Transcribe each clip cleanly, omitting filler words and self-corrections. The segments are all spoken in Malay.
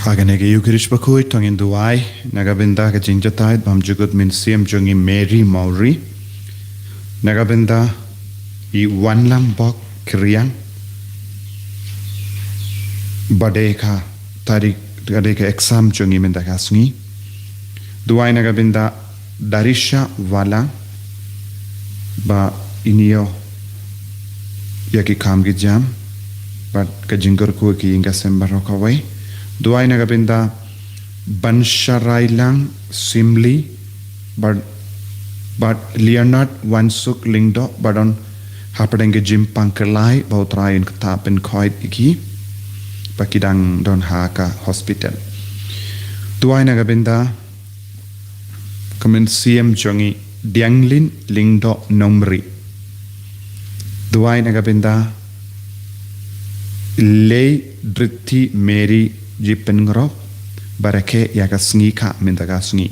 Haganege Yukirish Bakui, Tongin Duai, Nagabinda, Gajinjatai, Bamjugut Minsiam Jungi Mary Mauri, Nagabinda, I Wanlam Bok Kriang, Badeka, Tarik, Gadeka Exam Jungi Mendakasni, Duai Nagabinda, Darisha Wala, Ba Inio Yaki Kamgijam, But Gajingur Kuki Ingasem Barokaway. Duai Nagabinda Bansharailang Simli but Leonard Wansuk Lingdo Badon Hapadenge Jim Pankerlai Bautrai in Katapin Koit Iki Pakidang Don Haka Hospital. Duai Nagabinda Comensiam Jongi Dianglin Lingdo Nomri. Duai Nagabinda Lei Dritti Mary Jipengro Barake Yagasngika Mindagasngi.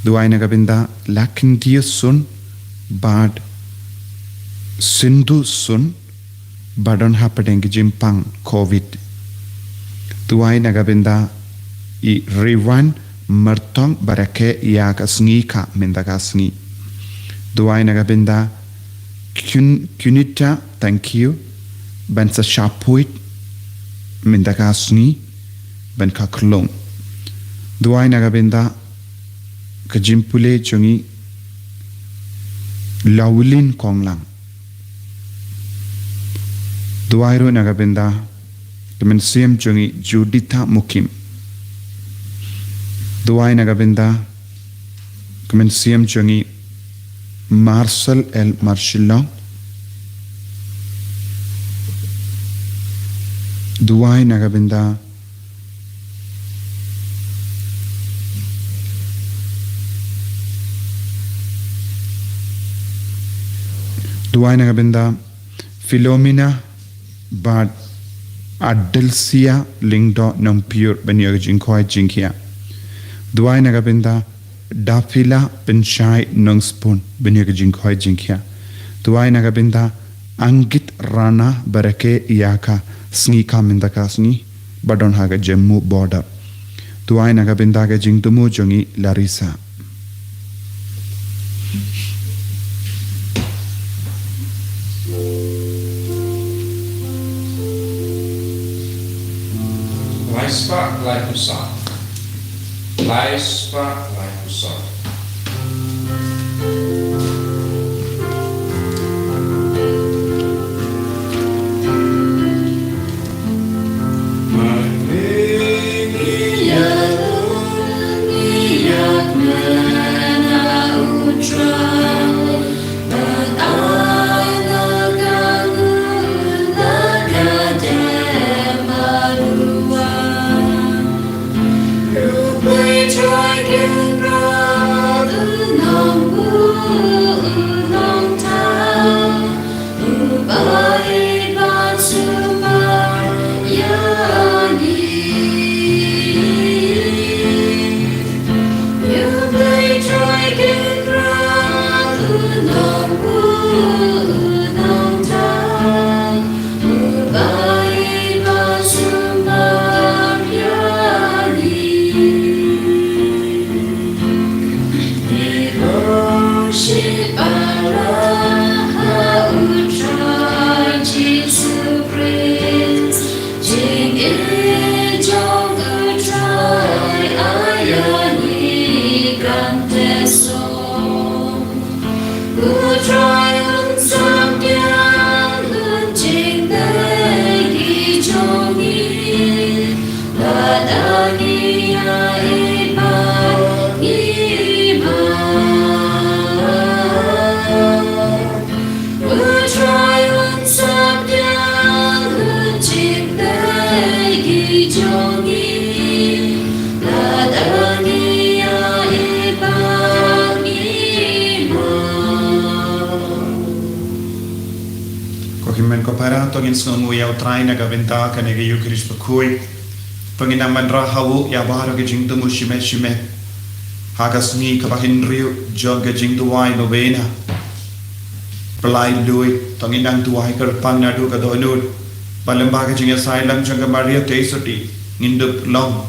Duai Nagabinda Lakindia Sun Bad Sindhu Sun Badon Hapadeng Jimpang COVID. Duai Nagabinda I Riwan Mertong Barake Yagasngika Mindagasngi. Duai Nagabinda Kunita, thank you. Bensa Shapuit Mindagasni Ben Kaklong. Duai Nagabinda Kajimpule Chungi Laulin Konglang. Duairu Nagabinda Kemensiam Chungi Judita Mukim. Duai Nagabinda Kemensiam Chungi Marcel L. Marshallong. Duai Nagabinda Philomena Bad Adelsia Lingdo Nompure Benyagjinkoi Jinkia. Duai Nagabinda Dafila Benshai Nungspun Benyagjinkoi Jinkia. Duai Nagabinda Angit Rana Barake Yaka Sngika Mindakasni Badon Haga Jammu border. Duai Nagabinda Jingtumu Jongi Larissa. Laispa Laipusa. Laispa Laipusa. Tongin snungu ya utrai Nagabinda Kanege Yukirish Bakui Panginaman Rahawu ya Bahara Gajingtumu Shime Hagasni Kabahinriu Joga Jingduai Novena Pelai Lui Tonginang Tuai Kerpang Nadu Kadonud Balambaga Jinga Sailam Janga Maria Tesoti Ngindup long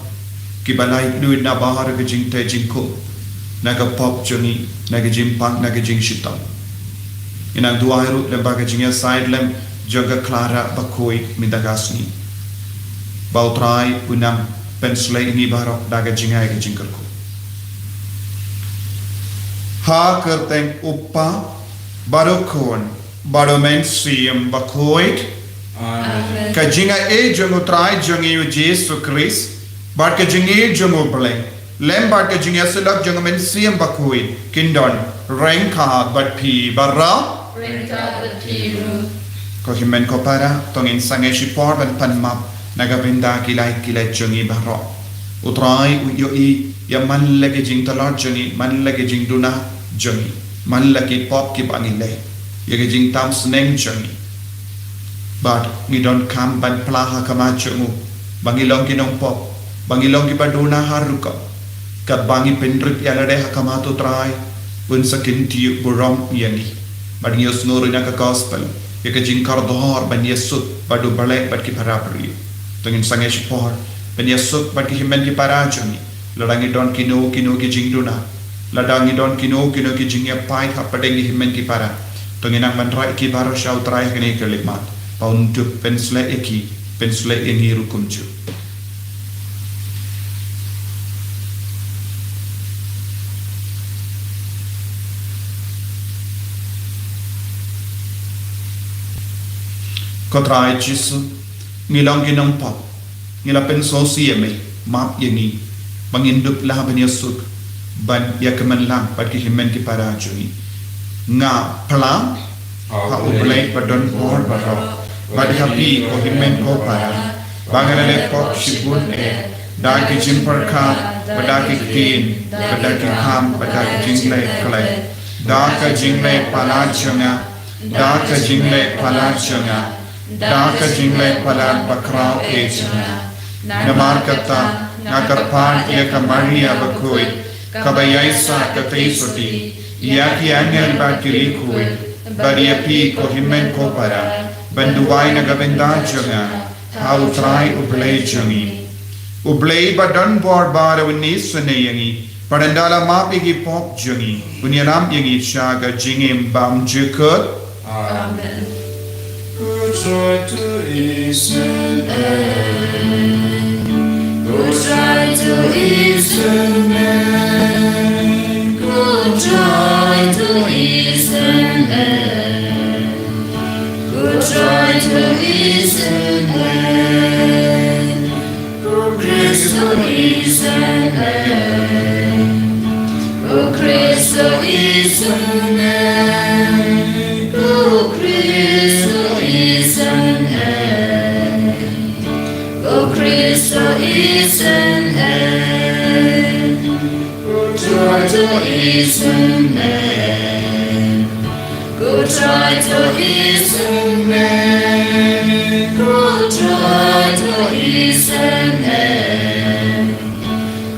kibalai duit na bahar ke jing te jing ko naga pop jongi naga jing pang naga jing shitam inang dua hiru lembaga jingya side lem jaga Clara bakoi midagasni bautrai unam pensle ini barok daga jingai ke jingkal ko ha kerteng uppa barokon baromen siem bakoi Amen. ka jinga e jongo trai jongi u Jesus Christ Bart ka jingi jongo bleng lem bart ka jinga selak jongo men siem bakui kindon rengka bat pi barra Rengka bat piru. ko himen ko para tongin sange shipor ban panmap nagabinda kilai jongi barra utrai u yo i ya man lagi jing talot jongi man lagi jing duna jongi man lagi pop ki bangile ya ga jing tam sneng jongi but we don't come ban plaha kama jongu bangilong kinong pop bangilong ki baduna haruka kat bangi pendrit yalade hakamato trai un sakin ti buram yani badngi osnorunya ka gospel ya ka jingkar dohor ban yesut badu balek bad ki parapri tongin sange shipor ban yesut bad ki himen ki parajuni ladangi don kino ki jingduna ladangi don kino ki jingya pai hapadengi himen ki para tongin ang manrai ki baro shau trai kene kelimat pauntuk pensle ini rukumju Kotrai Jisu ngilang ginang pop ngila penso sieme map yengi bangindup lah ban yasuk ban yakaman lang bad ki himen ki para jui nga plam ha ublay padon por baro bad happy ko himen ko para bangalale pop shibun e da ki jimpar ka bada ki tin bada ki ham bada ki jingle klay da ka jingle palachanga da ka jingle palachanga da ka jingle palan bakrao ejna namar kata nakarpan ya kamaria bakoi kabayai sa katay soti ya ki angel ba kiri koi bariya pi ko himen ko para banduwai na gabenda janga how try ublay jangi ublay badan bor bara wini sunayangi padandala mapi gi pop jangi bunyalam yangi shaga jingim bam jukut Amen. Good joy to Israel. Good joy to Israel. Good joy to Israel. Good joy to Israel. Good grace to Israel. Good grace to Israel. Good grace to Israel. Good grace to Israel. Good joy to Israel. Good joy to Israel. Good joy to Israel.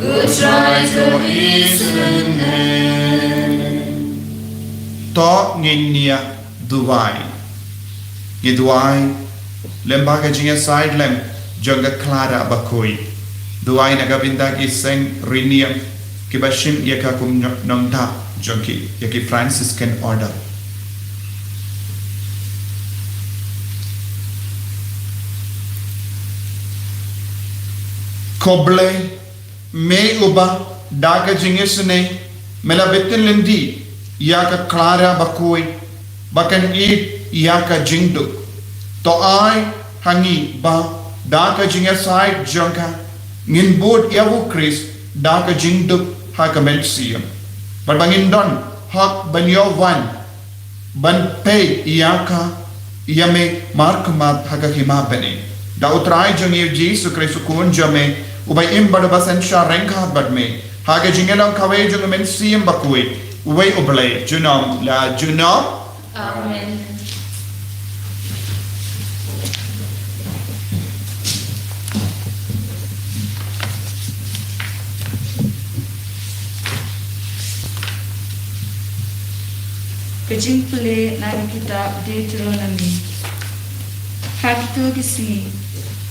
Good joy to Israel. to nginia duwai ngi duwai lembaga jinga side lem jonga Clara bakoi duwai na gabinda ki seng riniam ki bashim yaka kum nongta jonki yaki Franciscan order koble me uba daga jinga sune mela betin lendi yaka Clara bakoi bakan eat yaka jingdu to ai hangi ba daka jinga side jonka ngin bod yavu Chris daka jingdu haka melsium but bangin don hak banyo one ban pay yaka yame markma haka hima bene da utrai jongi Jesus Christ kun jame ubay imbad basan sha renka badme haka jingelam kawe jonga melsium bakoi way oblay junom la junom Amen. Kajing pele na kitab Deuteronomy. Hakito kisi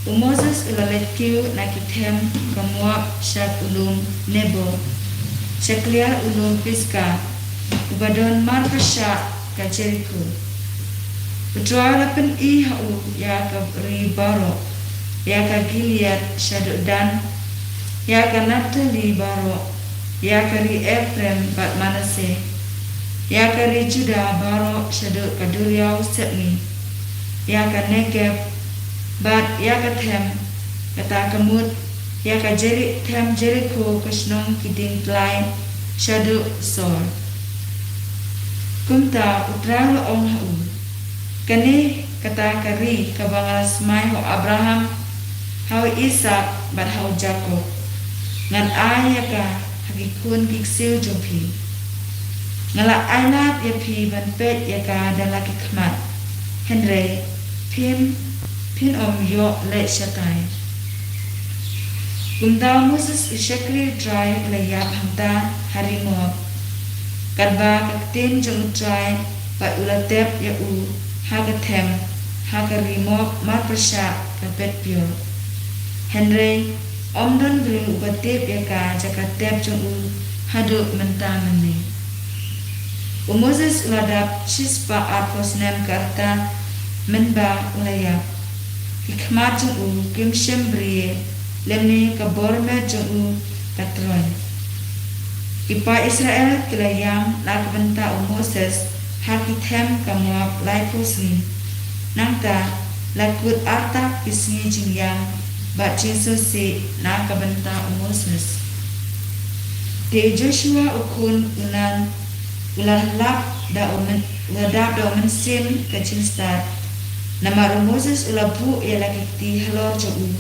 Moses ulaletkiu nakitem kamuak syak ulum Nebo. Syakliar ulum Pisgah. Ubadon marpasyak ka Jericho. Utra lapen I hau ya ka Ribaro. Ya ka Gilead syaduk Dan. Ya ka Naftali Baro. Ya ka ri Ephraim bat Manase. Ya ka ri Judah Baro syaduk ka Duriau Setni. Ya ka Negev bat ya ka Them kata kemut ya ka Them Jericho kasnong kiding tlai syaduk Sor. Kumta utrang ong hau. Kani kata kari kabangas mai ho Abraham hau Ishak bat hau Jacob. Ngan ay ka hakikun kiksil jompi. Ngala ainat ya pi ban pet ya ka dalaki khmat. Henry pin om yo le shakai. Kumta Moses isyakri try layap hamta harimok. Kadba kaktin jeng try bat ulatep ya u hagatem hagarimok marpasya kapet pyo. Henry om don bring ubatip ya ka jakatep jeng u haduk menta meni. Moses uladap shispa arpos nem karta menba ulayap. Hikmat jeng kim shembrie lemni kaborme jeng katroy. Ipa Israel kilayang nakbenta Moses hakitem kamuak laikusni. Nangta lakut artak pisngi jingyang bat Jesusi nakbenta Moses. Di Joshua ukun unan ulalap da omen sim kacinstat. Nama Moses ulabu ia lagi ti halor jauh.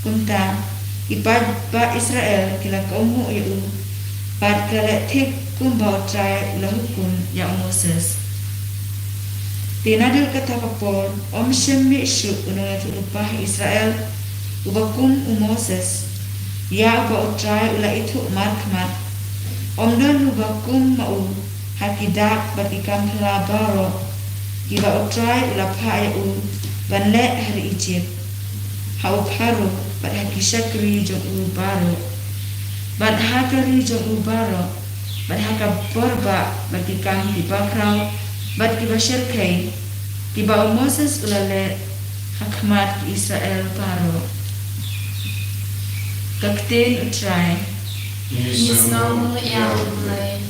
Kumta ipa Israel kila kaumu iu. Pad kaletik kumbau trai ulahukun ya Moses. Tinadul kata kapor om shemmi syuk unungat ulupah Israel ubakum Moses. Ya uba utrai ulah itu markmat. Om don ubakum mau hakidak bakikam halabaro. Kiba utrai ulapha ya banle hari Egypt. Hau paru bad hakishakri jong baro. Bad hakari jong baro. Bad hakaborba bakikam dibakrau. Bad kiba syirkai. Kiba Moses ulale hakmat Israel paro. Kaktin utrai. Nisnamu yang mulai.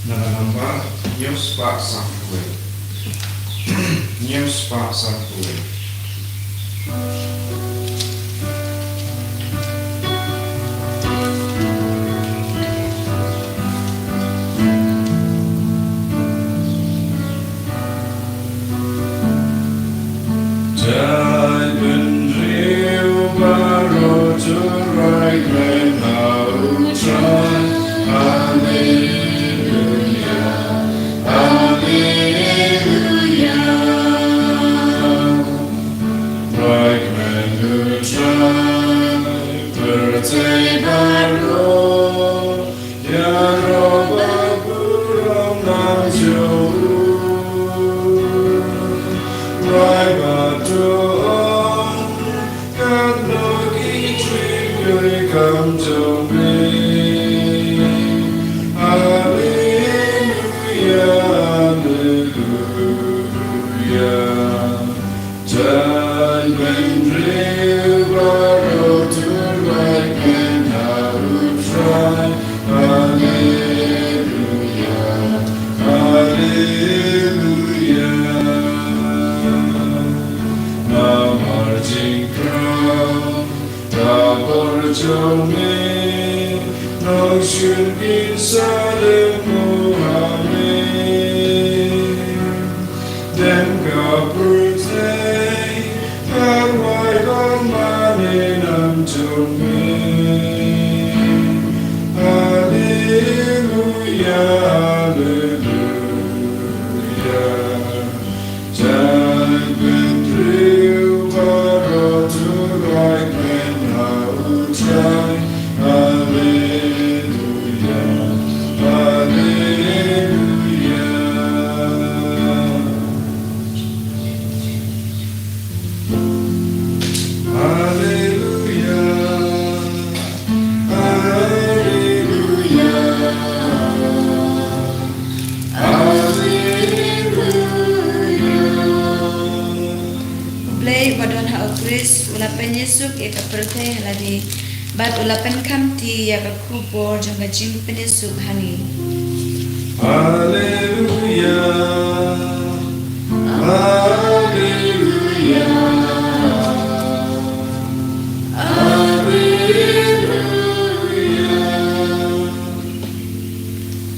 Nampak News Pak Sangkui. News Pak Sangkui. Jai bendriu baru cerai kena ucap. Amin. Come to me, hallelujah, hallelujah. Jai bendriu baru turai kena utrai, hallelujah, hallelujah. Namar jingkrau. Jome nong shun bin sale Muhammad dem ka purtei kar wai long mane nam jome hallelujah hallelujah jai bendriu baru turai Hallelujah. ya ka perthe haladi bat ulapan kamti ya ka kubor jonga jing penesu hani Hallelujah. Hallelujah.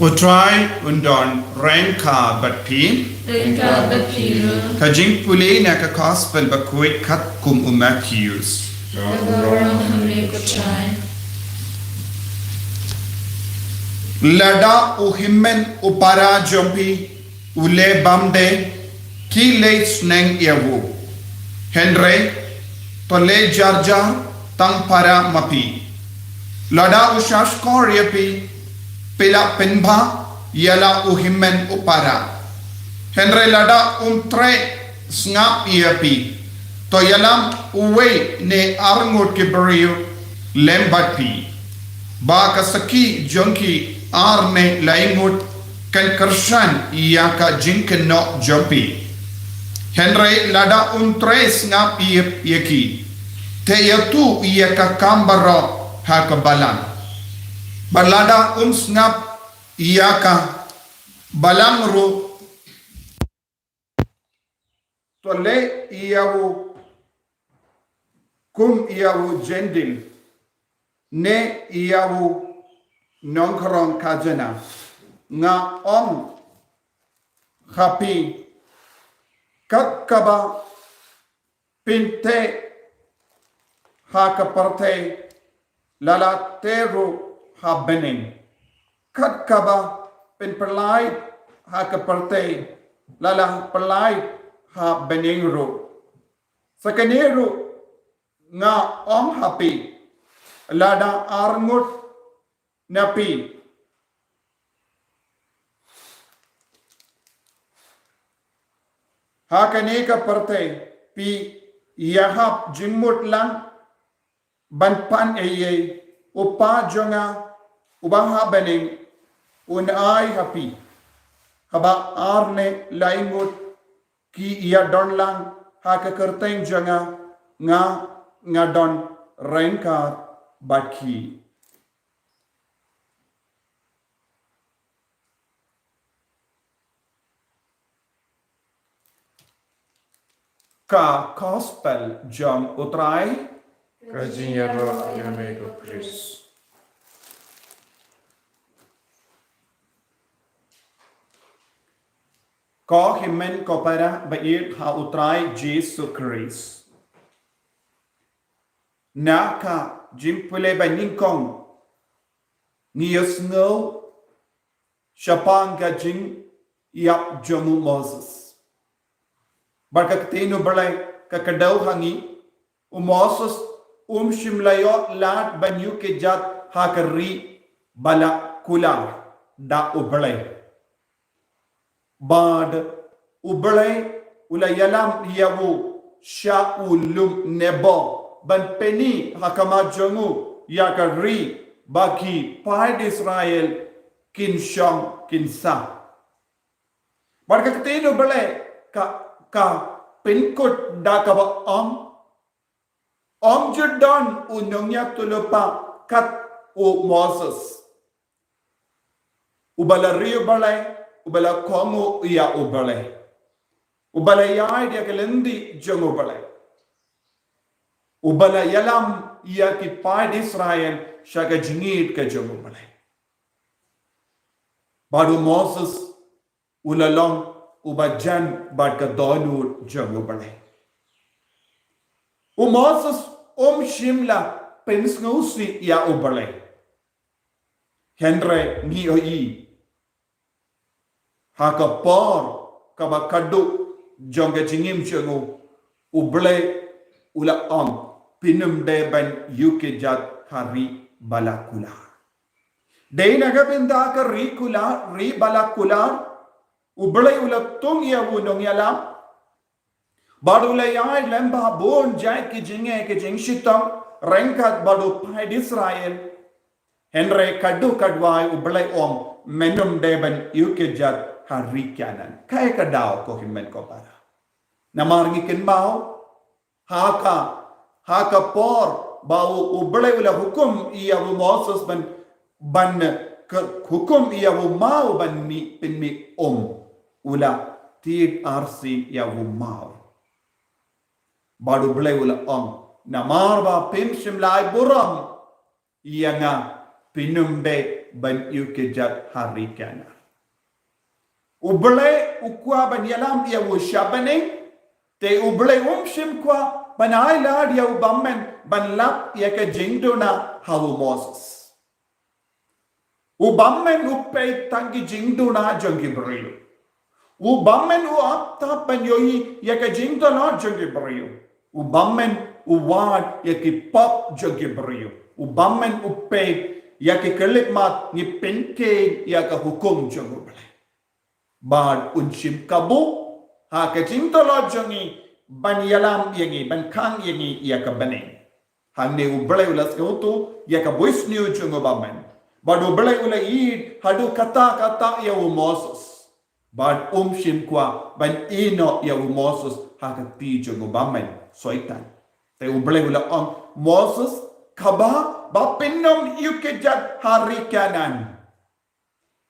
Utrai undon renka batpi Renka bapiru. kajing puli na ka gospel bakuit kat kum Matthews. Gabarang hamre kutrai. Lada uhimmen upara jompi ule bamde ki le sneng yawu. Henry tole jarjar tang para mapi. Lada ushash koryapi pila penba yala uhimmen upara. Henry lada tre snap yapi. To yalam uwe ne arngut kibariyo lembatpi. Ba kasaki jonki arne laingut kan kershan yaka jinken no jompi. Henry lada tres ngap yaki. Te yatu yaka kambara hakabalan. Balada snap yaka balang ru tole iyawu kum iyawu jendil ne iyawu nongkrong kajana nga om khapi katkaba pinte hakaparte lala teru habening katkaba pinperlai hakaparte lala perlai habening ro sakaneru nga om happy lada arngut napi hakane ka parte pi yahap jimmut lang banpan eye upa jonga ubaha bening unai happy haba arne laingut ki iya don lang haka kerteng jonga nga don renka baki ka gospel jam utrai Kajinyaro Yamego Chris. ko himen ko para bait ha utrai Jesus Christ naka jimpule baningkong nios ngo shapanga jing yap jomu Moses barka tino balai ka kadau hangi Moses shimlayo lat banyu ke jat hakari bala kula da ubalai bad ubalai ulayalam yawu shaulum nebo ban peni hakama jongu yakari baki pahid Israel kinshong kinsa barka tino balai ka pinkut da kaba Jordan unongnya tulupa kat o Moses ubala rio balai ubala kongo ya ubalai ubala ya dia kelendi jongo balai ubala yalam ya ki pad Israel shaga jingit ka jongo balai badu Moses ulalong ubajan bad ka donu jongo balai Moses shimla pensngausi ya ubalai Henry ni oi haka por kaba kadu jonga jingim chengu ubalai ula pinum deban yuke jat hari balakula deina ga binda ka ri balakula ubalai ula tung ya wunong yalam Badula yai lemba bon jai ki jing shitong renkat badu pahid Israel Henry kadu kadwai ubalai menum deban yuke jat hari kanan kaya kadao ko himen ko para namarngi kinbao haka por bau ublay ula hukum iya bu Moses ban hukum iya bu mau ban mi pin mi ula tid arsi iya bu mau badu blay ula namar ba pim shimlai buram iya nga pinumbe ban yukejat harikana ublay ukwa ban yalam iya bu shabane te ublay shim kwa ban ailad iya bammen ban lap iya ka jingduna hawu Moses bammen uppay tangi jingduna jongi brio bammen apta ban yoyi iya ka jingduna jongi brio bammen wad iya ki pop jongi brio bammen uppay iya ki kelikmat ni penke iya ka hukum jongi brio bad unshim kabu ha ka jingduna jongi ban yalam yangi ban kang yangi iya ka bane hanne ublay ulas kautu iya ka voice new jongo bammen bad ublay ula id hadu kata iya Moses bad shim kwa ban ino iya Moses ha ka pi jongo bammen soitan te ublay ula Moses kaba ba pinnum yukejat hari kanan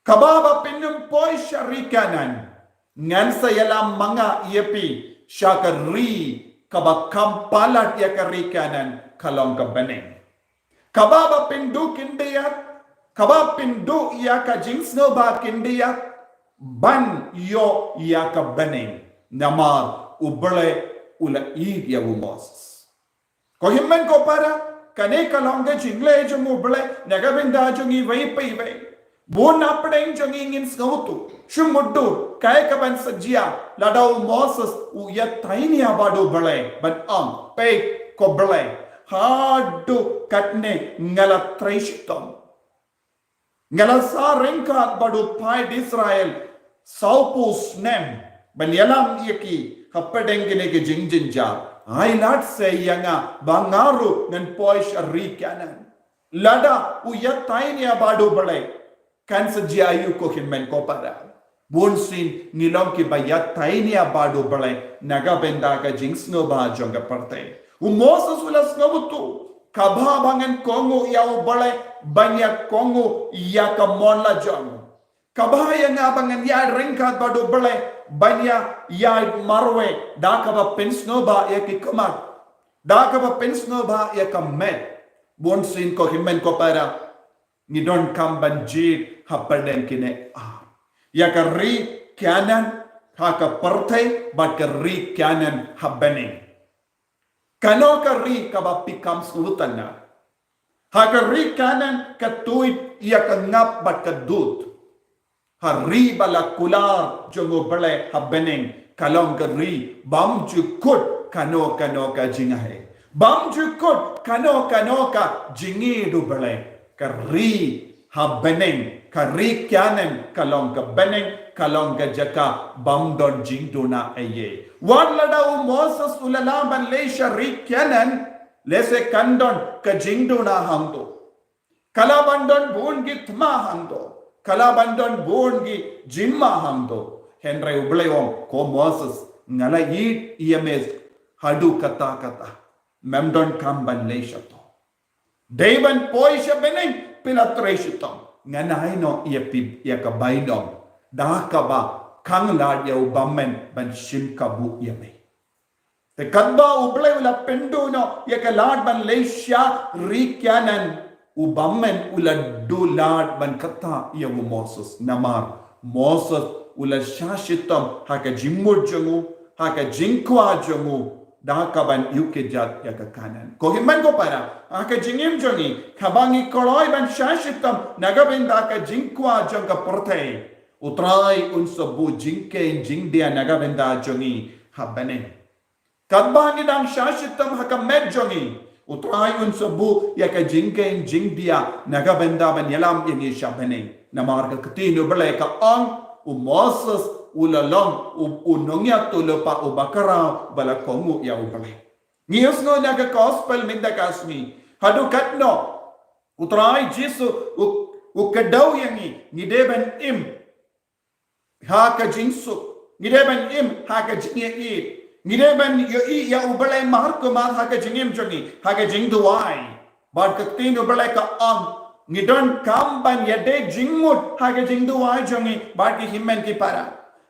kaba ba pinnum poi shari kanan ngan sa yalam mga iepi syakari kaba kampalat ya kari kanan kalong ka baneng kaba ba pindu kindiyat kaba pindu ya ka jingsno ba kindiyat ban yo ya ka baneng namar ublay ula id ya Moses ko himmen ko para kane kalong ka jingle jung ublay nagabinda jung i vai pai vai bon apdeng jung ingin skautu shumuddu kay ka ban sajia ladaw Moses u ya taini abadu blay ban pe ko blay hadu katne ngala traishtam ngala sarenka badu pai Israel saupus nem ban yalam yaki hapedengine ke jingjinja ai lat se yanga bangaru ngan poi shari kanan lada u ya taini abadu blay kan sajia ayu ko himmen ko para bonsin nilong ki bayat tainia badu balai naga benda ka jingsno ba jonga parte Moses ulas ngabutu kabha bangan kongo ya balai banyak kongo ya ka monla jong kabha ya ngabangan ya ringkat badu balai banyak ya marwe da ka ba pensno ba ya ki kamat da ka ba pensno ba ya ka met bonsin ko himmen ko para ni don kambanjit hapaden kine ya ka ri kanan ha ka partay bat ka ri kanan habane kano ka ri ka ba pikam sultana ha ka ri kanan ka tuit ya ka ngap bat ka dut ha ri bala kular jongo bale habane kalong ka ri bam ju kut kano ka jingahe bam ju kut kano ka jingi du bale ka ri habane kari kanan kalong ka beneng kalong ka jaka bamdon jingduna aye wadlada Moses ulalaban leisha ri kanan lese kandon ka jingduna hangdo kalabandon bungi thma hangdo kalabandon bungi jimma hangdo henry ublayom ko Moses ngala yit yemes hadu kata memdon kamban leisha to devan poisha beneng pilatreshitam nganai no ia ka baidom da ka ba kang la ya bammen ban shim ka bu ya me te kadba ublay ula pendu no ya ka lad ban leisha ri kanan bammen ula du lad ban kata ya Moses namar Moses ula shashitam haka jimmur jongu haka jinkwa jongu da ka ban yukejat ya ka kanan ko himman ko para aka jingim jongi kabangi koloi ban shashitam nagabinda ka jinkwa jonga porte utrai unsabu jinke jingdia nagabinda jongi habane kabangi dang shashitam haka med jongi utrai unsabu ya ka jinke jingdia nagabinda ban yalam yangi shabane namarga katino bale ka ang Moses ulalong unongya tulopa ubakara bala kongu ya ubale ngiyos no naga gospel minda kasmi hadu katno utrai jisu ukadaw yangi ngideben im haka jinsu ngideben im haka jingi ngide ban yo I ya ubale mar ko mar ha ka jingem jongi ha ka jing duai bad ka tin ubale ka ang ngidon kam ban ya de jingmut ha ka jing duai jongi bad ki himmen ki para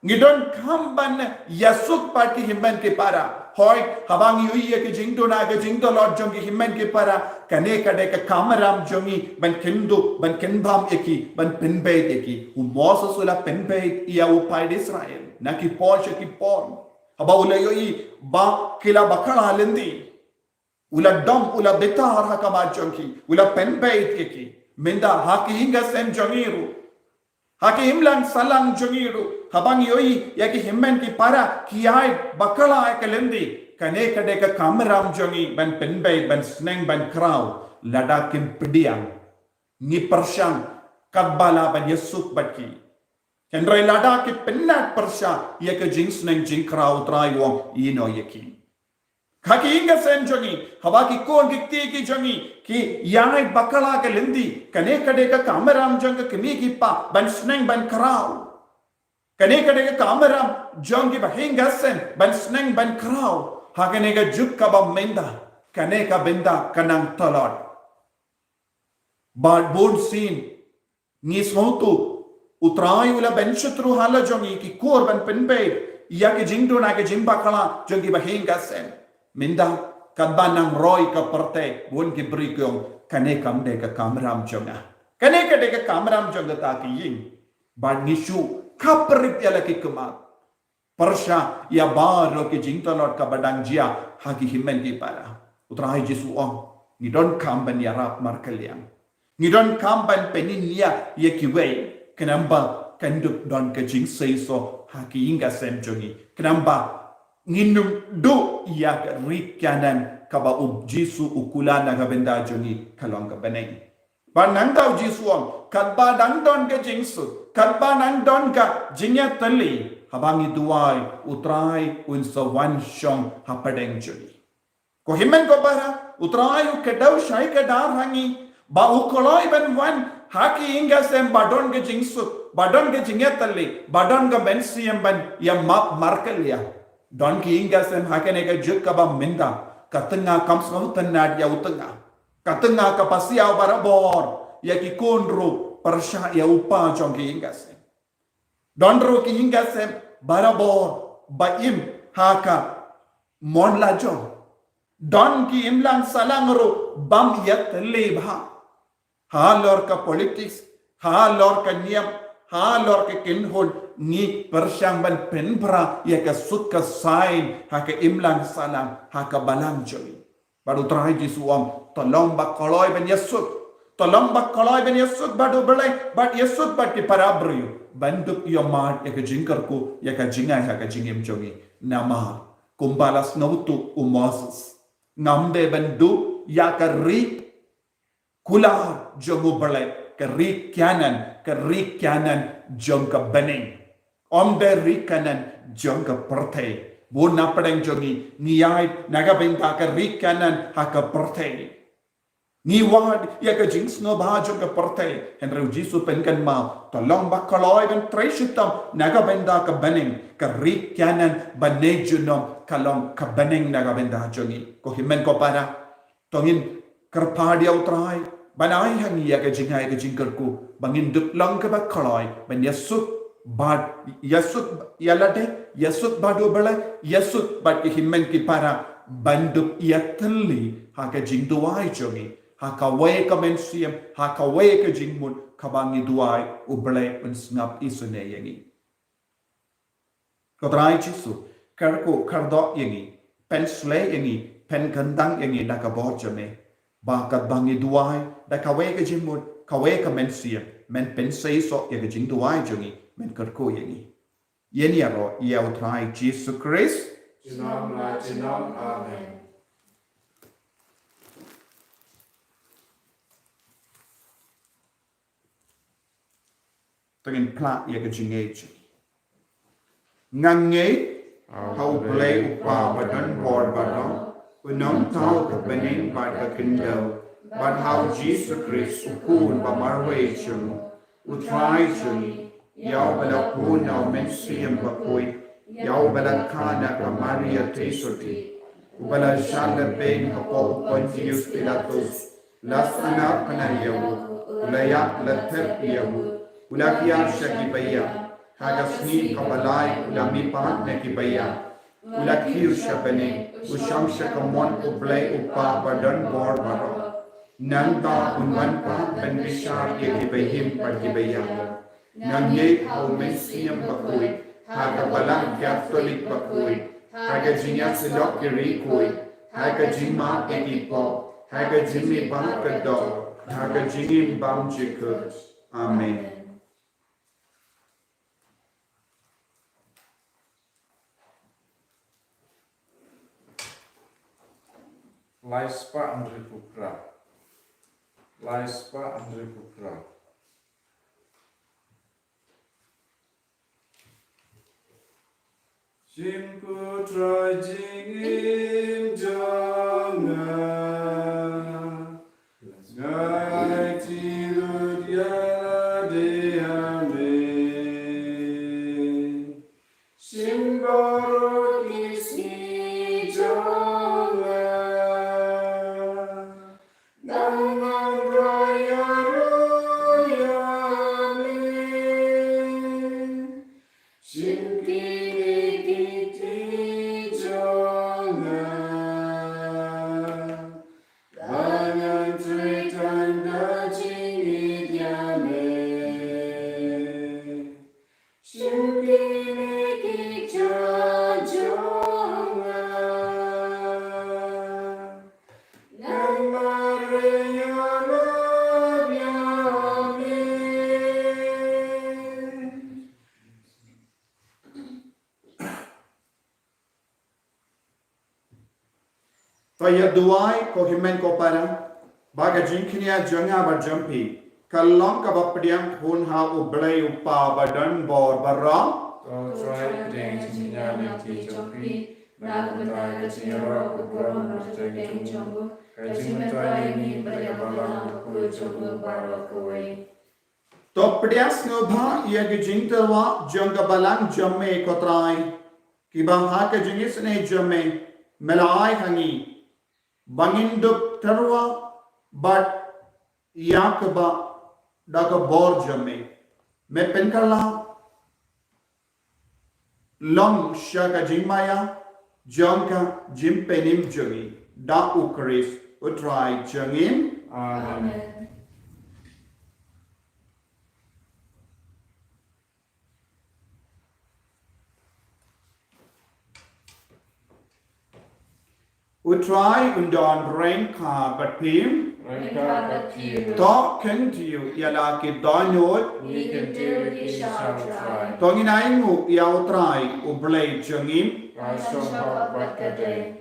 ngidon kam ban yasuk bad ki himmen ki para hoy habang yo I ya ki jing do na ka jing do lot jongi himmen ki para kane kade ka kamaram jongi ban kindu ban kinbam eki ban penbe eki u Moses ula penbe ya u pai Israel na ki Paul ki Paul haba ula yo I ba kila bakala lendi ula dom ula betar hakama jongi ula penbe eki menda haki hinga sem jongiru haki himlang salang jongiru habang yo I ya ki himmen ki para ki ai bakala ka lendi kane kade ka kamaram jongi ban penbe ban sneng ban kraw ladakin pediang ni persyang kadbala ban yesuk batki kendrai ladaki pennat persya ya ke jing sneng jing kraw trai wong ino yeki kaki inga sen jongi habaki kon ki ki jongi ki yangai bakala ke lendi kane kade ka kamaram jonga kini ki pa ban sneng ban kraw kane kade ka kamaram jongi ba hinga sen ban sneng ban kraw hakane ka juk ka ba menda kane ka benda kanang talot bad bon sin ni sotu utrai ula ben shatru hala jongi ki kor ban penbe ya ke jingdo na ke jimba kala jongi ba hinga sen menda kadba nang roy ka parte bon ki brikong kane kam de ka kamram jonga kane ka de ka kamram jonga ta ki yin bad nishu kaprip ya la ki kumat persya ya baro ke jingtalot ka badang jia hagi himmen ki para utrai Jesu ong ni don kam ban ya rap markaliang ni don kam ban penin ya ye ki wei kenamba kanduk don ke jing sei so hagi inga sem jongi kenamba nginum do ya rikyanan kaba ub Jesu ukulana ga benda jongi kalong ka beneng banang tau Jesu ong kadba dang don ke jingsu kadba nang don ka jingya tali habangi duai utrai un sawan shong hapadeng joni ko himmen ko para utrai u kedau shai ke dar hangi ba u koloi ben wan haki inga sem badon ke jingsu badon ke jingetali badon ga bensiam ban ya map markelia don ki inga sem hakene ga jukka ba minda katenga kam sautan nad ya utenga katenga ka pasia barabor ya ki konro persha ya upa jong ki inga sem Donro ki hingga sem barabor baim haka mon lajo don ki imlang salangro bam yat lebha halor ka politics halor ka niyam halor ka kinhol ni persyang ban penbra ya ka sukka sain haka imlang salang haka balang joli baru trai Jesuam tolong bakoloi ben Yesud tolong bakoloi ben Yesud badu belai bat Yesud bat ki parabrio banduk yo mat ya ka jingkar ko ya ka jingai ha ka jingem jongi nama kumbalas nautu u Moses ngamde bandu ya ka ri kula jongu balai ka ri kyanan jong ka bening omde ri kanan jong ka pertai bon na padang jongi niyai naga benta ka ri kanan ha ka pertai ni wad ya ka jings no ba jong ka pertai henry Jesu penkan ma tolong bakaloi ben treshitam naga benda ka bening ka ri kanan banejunom kalong ka bening naga benda jongi ko himen ko para tongin kerpadia utrai banai hangi ya ka jingai ka jingkar ko bangin duk lang ka bakaloi ben Yesud bad Yesud yalade Yesud badu bala Yesud bad ki himen ki para banduk yatli ha ka jingduai jongi ha ka we ka mensiam ha ka we ka jingmun kabangi duai uble unsngap isune yangi ko trai Jesu karko kardo yangi pen slay yangi pen kandang yangi naka borjame bakat bangi duai da ka we ka jingmun ka we ka mensiam men pen say so ya ka jing duai jongi men karko yangi yeni aro ya utrai Jesus Christ Jinom la jinom amen. Tengin plak ya ke jingage ngange hau play upa badan bor badong unong tau ke bening bad ka kindel bad how Jesus Christ ukun ba marwe chung utrai chung yaw bala pun na mensiam ba koi Yaubala Kana Maria Tesuti, Ubala Shanda Ben Apo Pontius Pilatus, Lasana Panayahu, Ulayat Latep Yahu, Ulakia Shakibaya, Hagasni Kabalai, Ulamipa Nekibaya, Ulakir Shabane, Usham Shakamon Ublay Upa Badan Bor Baro, Nanda Unwanpa Ben Bishar Yakibahim Padibaya, Nange How Messiam Bakui. Haga balang Catholic bakui, haga jinya silok kiri kui, haga jima ekipo, haga jimi bang kedok, haga jimi bang jikur. Amen. Laispa Andre Pukra. Laispa Andre Pukra. Jim Putra Jim Jonga Ngai Tilud Yala De Amen Shimbaro Kisni Jonga Dangan Raya Roya Amen Shimki Taya duai ko himen ko para baga jinknya janga berjampi kalong ka bapdiang hun ha ublay upa badan bor barang Kau try ding sinyal ti jopi Nagunta kaciro kubro Nastagi chombo Kajimatwa ini Balabalang Ku chombo baro kuwe to pdias no bha ye ge jinterwa janga balang jamme ko trai ki bang ha ke jingis ne jamme melai hangi Banginduk terwa but yakba daga bor jamme me penkala long shaga jingmaya jonka jimpenim jungi da ukris utrai jungin Amen Utrai undon rain ka but pim Rengka Bakiru to ken to you yala ki donot We can do it shall try tonginai mu yaw trai ublay jungim Rasho Hok Bakade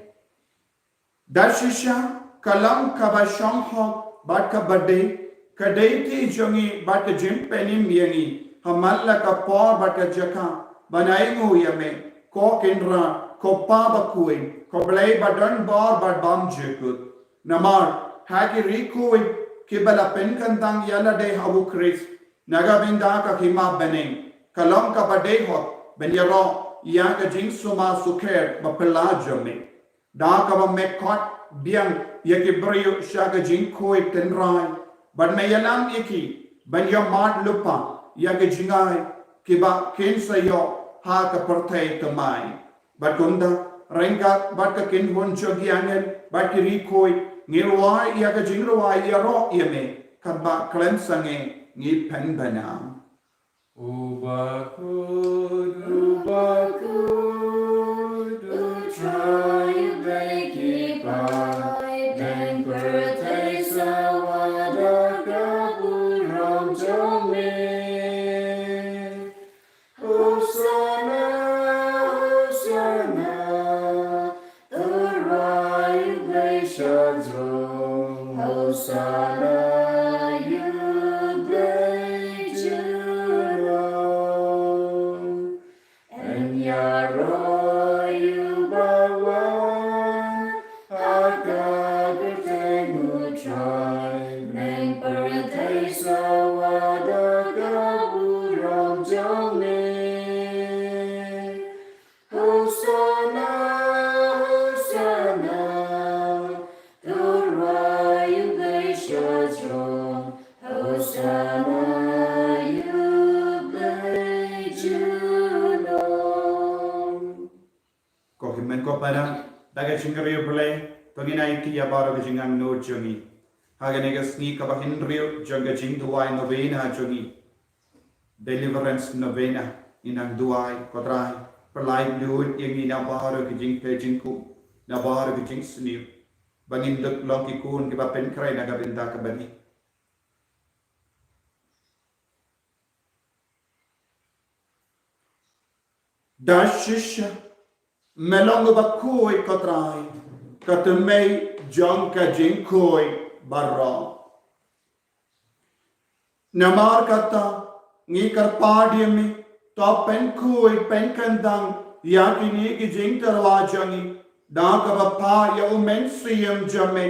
Dashisha kalam kabasham hok bat kabade kadaiti jungi bat jim penim yangi hamalla ka por bat jaka banaimu yame ko kindra ko pabakui ko blay badan bor bat bam jekut namar haki rikui kibala penkantang yala de hawu kris naga binda ka hima bening kalam kabade hok benyaro yaga jing suma sukher bapela jame da ka ba mekot biang yaki brio shaga jing koi tenrai but me yalam iki ban yo mat lupa yaga jingai kiba ken sayo ha ka pertai tamai but kunda renga but ka ken hon jogi angel but ki koi ngirwa yaga jingwa yaro yeme kaba klen sange ngi pen bana Ubakud, Ubakud, Utrai Bekipai, Dan Pertai Sawada Kaburam Jome. Hosanna, Hosanna, Urai Beishadro, Hosanna, Ko himen ko para daga chingriyo pule toginai ti yabaro ga jingang no jogi hagane ga sni ka bahin rio joga jing duai novena jogi deliverance novena inang duai kodrai perlai duit yang ina baharo ga jing pe jingku na baharo ga jing sni bangin duk loki kun ki ba pen krai na ga binda ka bani dashisha melong ba koi kodrai katumei jong ka jing koi barra namar kata ngi kar padiami to pen koi pen kandang yakini ki jing tarwa jangi da ka ba pa ya umen siyam jame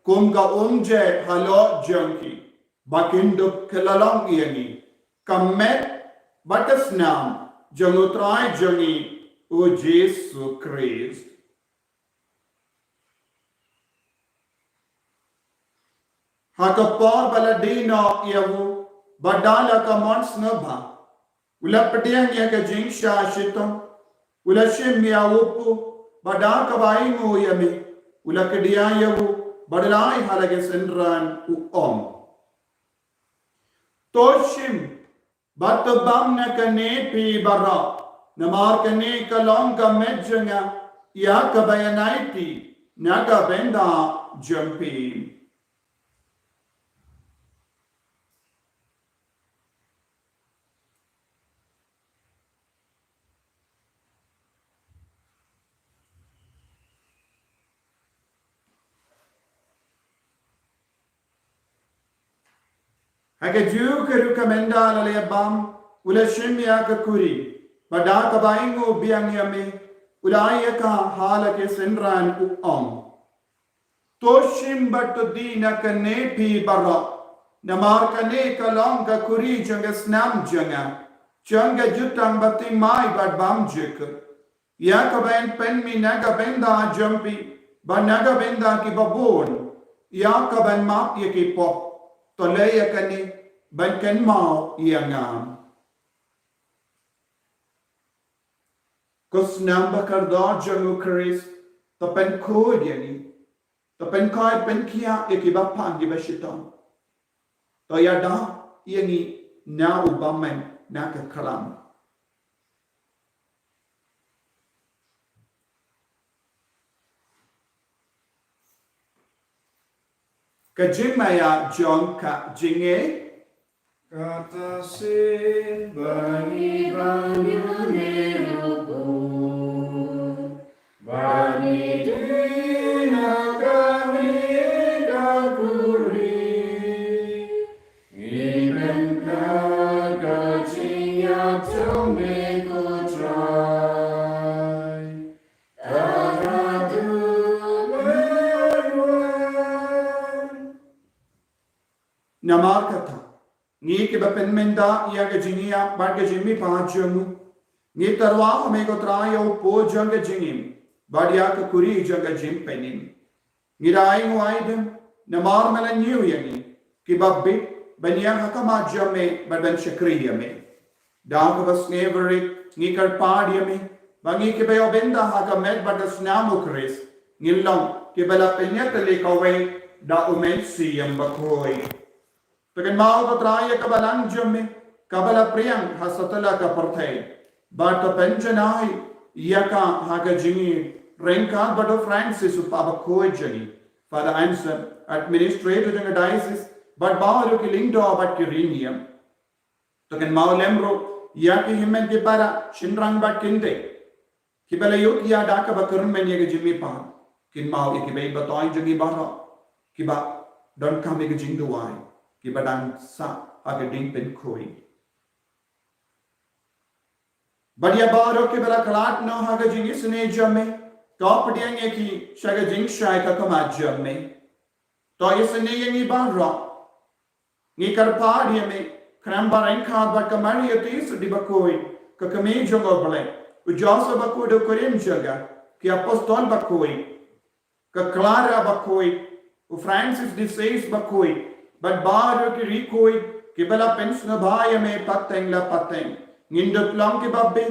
kum ga umje halo jangi bakindu kelalang yani kamet batasnam jangutrai jangi o Jesus Christ. Hakapor baladino yavu badala ka mons nabha ula padiang ya ka jing shashitam ula shim ya upu badaka baingo yami ula kedia yavu badalai halage senran u om toshim batabam na kane pi bara namar kane kalong ka medjanga ya ka bayanaiti naga benda jampi Hake juu keru kamenda lale bam ula shimya ka kuri pada ka baingo biang yame ula ka hala ke senran u om to shim bat dina ka ne pi bara namar ka ne ka long ka kuri janga snam janga jutang bating mai bat bam jik ya ka ben pen mi naga benda jampi ba naga benda ki babon ya ka ben map ye ki pop to leya kani ban kan mau iangam kus namba kardo jangu Chris to pen kod yani to pen kai pen kia ekiba pangi bashitam to yada yani na ubamen naka kalam kajimaya jonka jinge Kata sin bani bani nerupu bani dina kami kakuri iben kagajinya tome kutrai taradu mewan namar kata ngi ke bapen menda ya ga jinia ba ga jimi pajamu ngi tarwa me ko trayo po janga jingim badia ka kuri janga jim penin ngi rai waidem namar mala new yani ki babbi bania hakama jame badan shakriya me da ka bas nevery ngi kar padia me bangi ke bayo benda haka med badas namu kris ngilong ke bala penya tele kawe da umen siyam bakoi Pekan mau ka traya ka balang jamme kabala priyang hasatala ka parthay bata penjanai yaka haga jingi renka bado Francis upaba koi jani Father answer administrator janga diocese but bawaru ki lingdo but ki rinium Pekan mau lemro yaki himmen ki para shinrang bat kinde kibala yuk ya daka bakurun men yaga jimmi pa kin mau ikibay batoy jangi bara kiba don kami ka jing duwai ki badang sa aga ding pen koi badia baro ke bala kalat no haga jing isne jamme top diang ki shaga jing shai ka kama jamme to isne yangi barra ni kar pa diame kram barain kha ba kamari atis dibakoi ka kame jongo bale u josa bako do korim jaga ki apostol bakoi ka clara bakoi u Francis de Sales bakoi but baru ki rikoi kibala pen snabaya me pateng la pateng ngindut long kibabe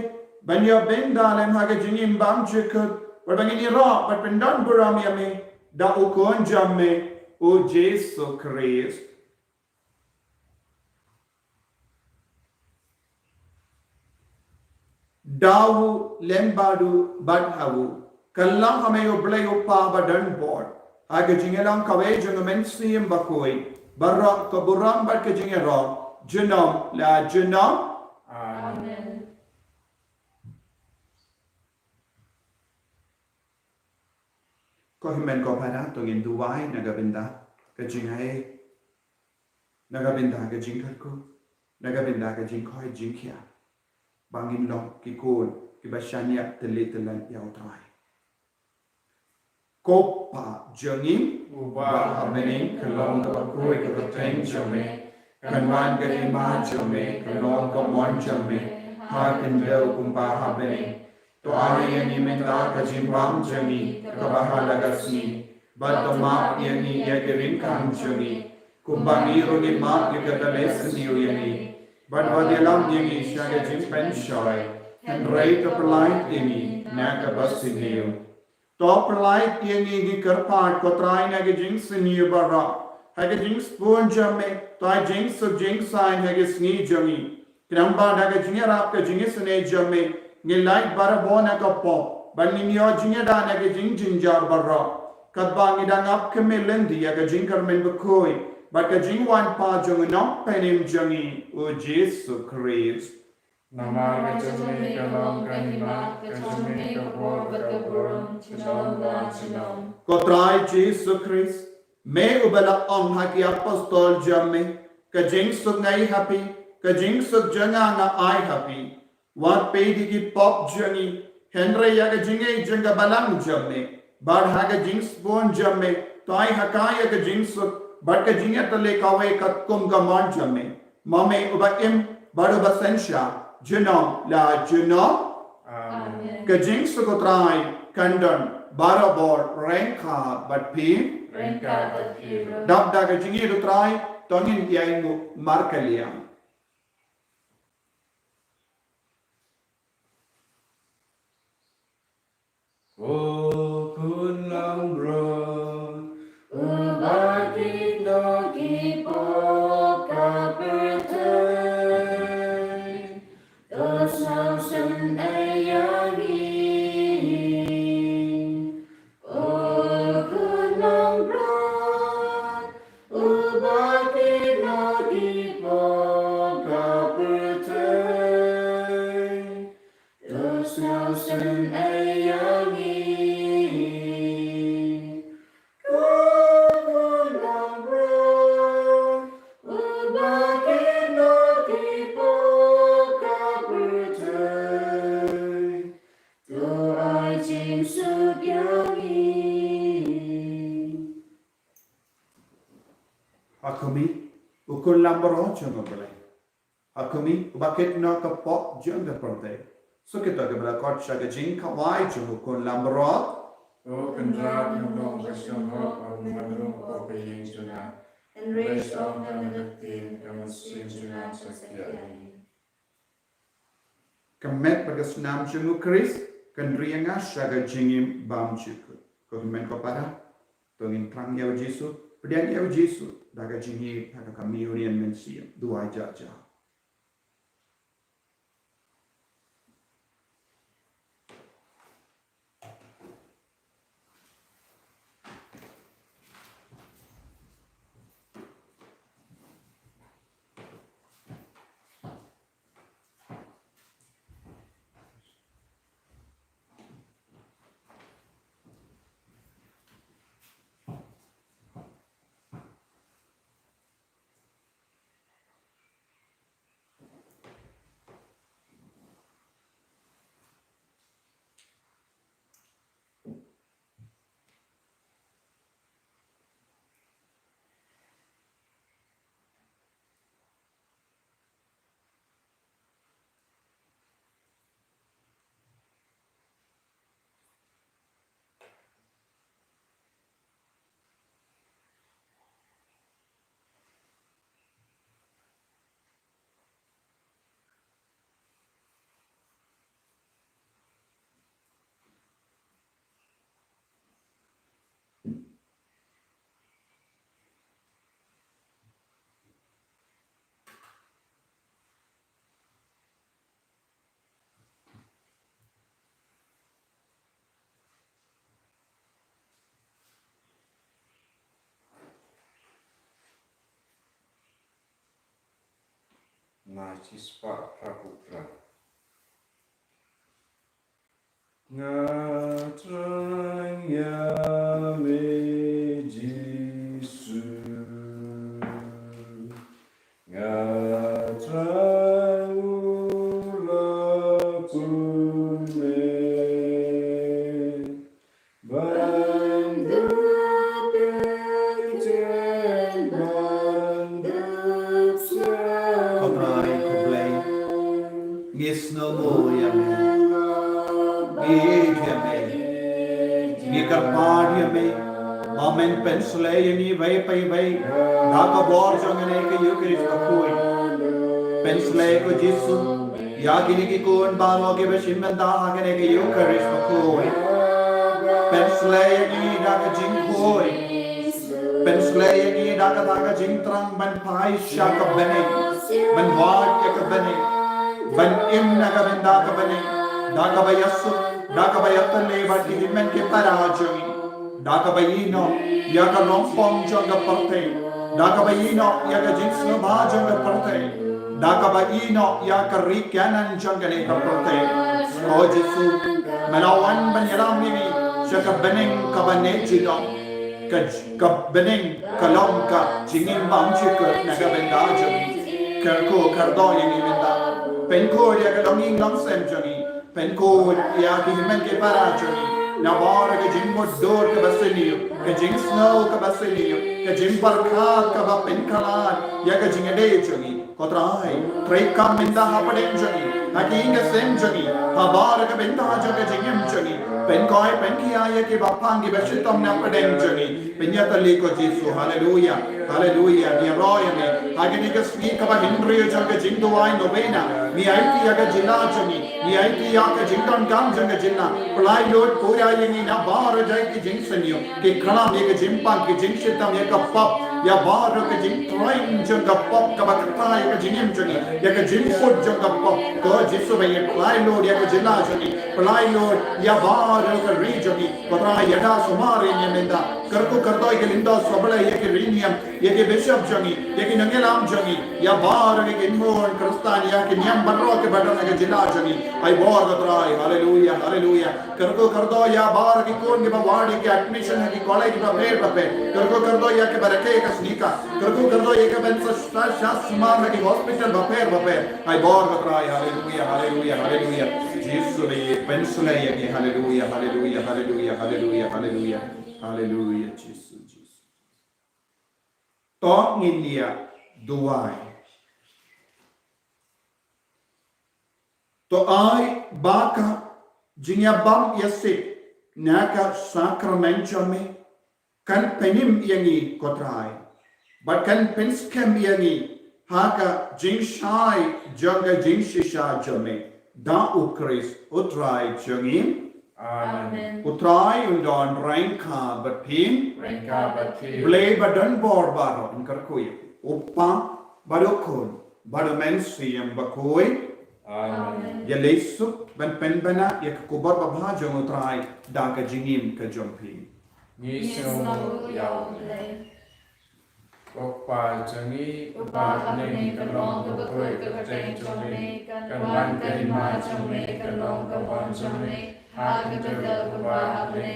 banyo ben dalem haga jingim bam jikut berbangini ra bat pendan buram yame da ukon jamme o Jesu Christ dawu lembadu badhawu kallang hame oblay upa badan board haga jingelang kawe jungmen sim bakoi barra kaburam bat ke jingera junam la junam Amen. Ko himen ko pada tongin duwai nagabinda ka jingai nagabinda ka jingkatku nagabinda ka jingkoi jingkia bangin long ki kun ki basanya telit-telan yau trai kopa jengin Uba hamening kalong kapakui kapateng jame, kanwan ka ima jame, kalong kamon jame, hakin daw kumpa hamening. To ari yani menta kajimbam jami, kabahala gasni, badama yani yagirin kam jami, kumbangiro ni mak yakadales niyo yani, badwadilam yani siya jimpen shoy, henry kapalait yani, nakabasin niyo. Top light yengi gi karpat ko try na gi jinx ni bara ha gi jinx pon jamme to I jinx so jinx sign ha gi sni jami kramba na gi jinga rap ka jinx ne jamme ni light bara bona ka po ban ni yo jinga da na gi jing jinjar bara kat ba ngi da ngap kemelen di ya gi jingar men bakoi ba ka jing wan pa jong no penim jangi o Jesu Christ Nama kajumi kalong kanima, kajumi kapor bakaburum, chinom la chinom. Ko try Jesus Christ me ubala ong haki apostol jamme ka jing suk ngai happy ka jing suk janga nga ai happy wat pe di ki pop jangi henry ya ka jingai janga balang jamme bar ha ka jing spon jamme tai hakaya ka jing suk bar ka jinga tale kawe ka kum ka mon jamme mame uba im bar uba sensha Junam la junam Amen. ka jing suk try kandan barabor rengka bat pi Rengka takiru. dab da ka jingi ru try tongin yaingu markaliam O kun lang bron, ubati no kipo kaperte, dos nausen ayagi. O kun lang bron, ubati no kipo kaperte, dos nausen ayagi. Hakumi ukul lambaro jonga bale Hakumi ubakit no ka pop jonga perde so kita ke bala kot shaga jing ka wai jonga ukul lambaro O kendrap nung kasyon ho ang madrong o kaying juna. And raise up ang nagtin kamusin juna sa sakyan. kamet bagas nam jonga Chris kandrianga shaga jingim bam chiku ko men ko para tongin prang yaw Jesu pedian yaw Jesu daga jingi daga kami union mensiam dua jaja Najispa Praputra Ngatranya Mejisu Ngatrangula Pume Bandu Penjen Bandu Kodrai Kublai Ngis no mo yame Gid yame Gikarpad yame Amen pensle yani vai pai vai Daka bor jangane ke yukrish bakui Pensle ko jisu Yagini ki kun baro ke bashimanda agane ke yukrish bakui Pensle yani daka jinkoi Pensle yani daka jintrang ban pai shaka bene Ban wad ka bene Ban im naga benda ka bene Daka bayasu Daka bayatale bati himen ke parajoi Daka bayino Yaga lompong jonga parte Daka bayino Yaga jinsno ba jonga parte Daka bayino Yaga rikanan jonga ne ka parte O Jesu Malawan banyaram nini Shaka bening kabane jidong Ka bening kalom ka Jingin bang chika Naga benda jongi Kerko kardo yang imenda Penko yaga longing long sem jongi Penko yaga himen ke parajoi Nawara ka jing modor ka basiniyo, ka jing snow ka basiniyo, ka jing barkat ka ba penkalan, ya ka jing ade jongi, kotrai, tray ka minda hapaden jongi, haki inga sem jongi, habara ka benda jonga jingem jongi, penkoi penkiya ya ki bapangi bashitom na hapaden jongi, penyatali ko Jesu, hallelujah, hallelujah, ni roya me, haki ni ka speak ka ba hindriyo jonga jing duwai novena, ni aiti ya ka jila jongi, ni aiti ya ka jington kam jonga jila, pelai lord pura ini na bar jai ki jing seniyo ki khana me ki jimpan ki jing shitam ye ka pop ya bar ki jing train jang ka pop ka ba ka ye ka jingim jani ye ka jing foot jang ka pop ko jisu be ye plai lord ye ka jila jani plai lord ya bar ka regioni ko tra ya da sumare ne menda karko kardo ye lindo sobla ye ki riniam ye ki bishop jani ye ki nangelam jani ya bar ki inmon kristani ya ki niam barro ke badana ke jila jani ai bor ka tra hallelujah hallelujah karko kardo ya बाहर की कौन के वार्ड की एडमिशन है की कॉलेज का पेड़ पे करको कर दो या के बरके का स्नीका करको कर दो ये के बन शास सुमार की हॉस्पिटल बपेर आई बार बतराय हालेलुया हालेलुया हालेलुया यीशु ने ये पेंसले ये की हालेलुया हालेलुया हालेलुया हालेलुया हालेलुया हालेलुया यीशु यीशु तो इंडिया दुआई तो आई बाका जिन्या बम यसे Naka sacramento me kan penim yangi kotrai but kan penskem yangi haka jingshai jonga jingshisha jome da ukris utrai jongim Amen. Utrai undon ranka batin blay badan bor baro inkarkuy uppa barokon badomensiam bakoy Amen. Ya lesu ban penbana ya kubar babha jong utrai da ka jingim ka jompi. Yesu yau Kokpa jangi Upahane kalong kapakoi kapateng jome Kanwan kalima jome kalong kapon jome Hagi kadal kupahane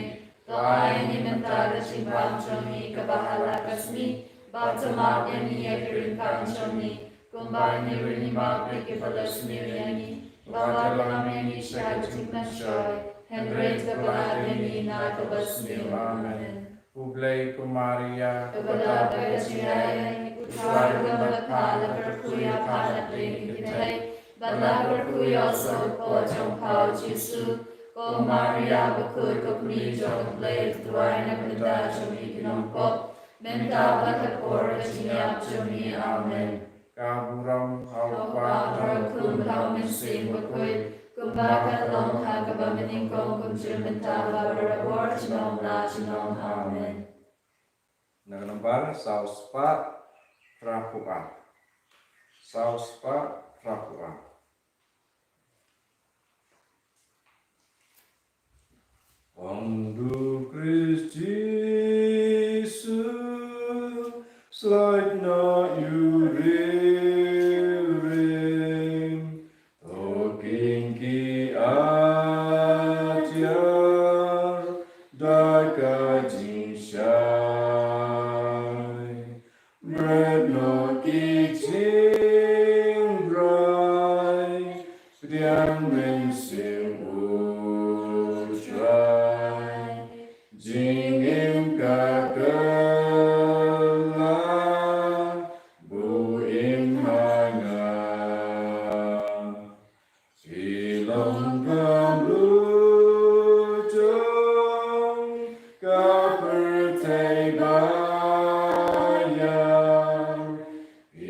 Toai ni mentara simbang jome Kabahala kasmi Batamak yani yakirin kam jome Kumbai ni rini magri ke balas ni yani Badalam ni syaitik na syai Henry kabalad ni na kabas ni Amen. Ublay ko Maria, kabalad ka siya Utwar ka magpala perkuya kalat rin kitay Balag perkuya sa po jong pao Jesu Ko Maria bakul ko pni jong ublay Utwar na benda jong ikinong pop Menta batakor ka siya jong Amen. Kaburam haupa harkum hauminsing bakoy kumbakat long hagabamin kong kumjumintala barabor chinom na chinom amen. Naglambar sauspa trapua. Sauspa trapua. Quando Cristo slide not you Riang men sim u trai jing im ka la bu im hanga si long kam lu jong ka per thai ba ya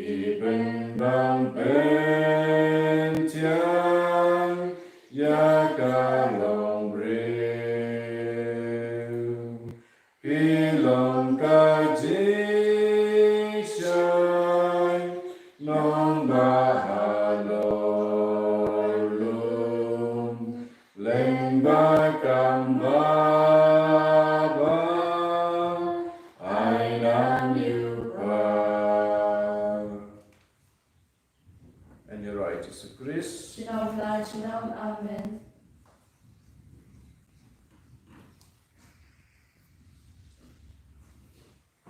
iben bang pen tiang ya ka long reu pi long ka jing shai long ba ha lo lum leng ba kam ba ba ai nam you and your righteous Christ. Shalom, Shalom, Amen.